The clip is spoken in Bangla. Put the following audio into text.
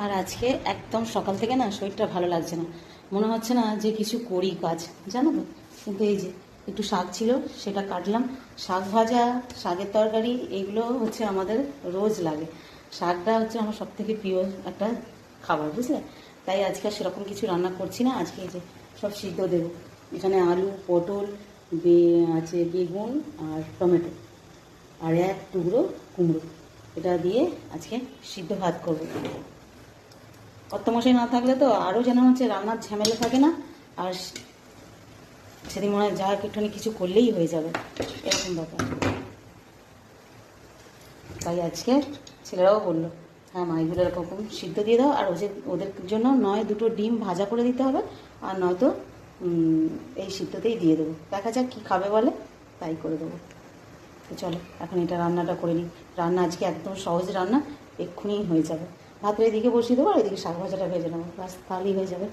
আর আজকে একদম সকাল থেকে না শরীরটা ভালো লাগছে না, মনে হচ্ছে না যে কিছু করি কাজ, জানো তো। কিন্তু এই যে একটু শাক ছিল, সেটা কাটলাম। শাক ভাজা, শাকের তরকারি, এগুলো হচ্ছে আমাদের রোজ লাগে। শাকটা হচ্ছে আমার সব থেকে প্রিয় একটা খাবার, বুঝলে। তাই আজকে আর সেরকম কিছু রান্না করছি না। আজকে এই যে সব সিদ্ধ দেবো। এখানে আলু, পটল, আছে বেগুন আর টমেটো, আর এক টুকরো কুমড়ো, এটা দিয়ে আজকে সিদ্ধ ভাত করবো। কর্তামশাই না থাকলে তো আরও যেন হচ্ছে রান্নার ঝামেলা থাকে না, আর সেদিন মনে হয় যা একটুখানি কিছু করলেই হয়ে যাবে, এরকম ব্যাপার। তাই আজকে ছেলেরাও বললো, হ্যাঁ মা এগুলো এরকম সিদ্ধ দিয়ে দাও, আর ওদের জন্য নয় দুটো ডিম ভাজা করে দিতে হবে, আর নয়তো এই সিদ্ধতেই দিয়ে দেবো। দেখা যাক কী খাবে বলে, তাই করে দেবো। তো চলো এখন এটা রান্নাটা করে নিই। রান্না আজকে একদম সহজ রান্না, এক্ষুনি হয়ে যাবে। ভাতের এদিকে বসিয়ে দেবো আর এদিকে শাক ভাজাটা ভেজে নেবো, ব্যাস তাহলেই হয়ে যাবে।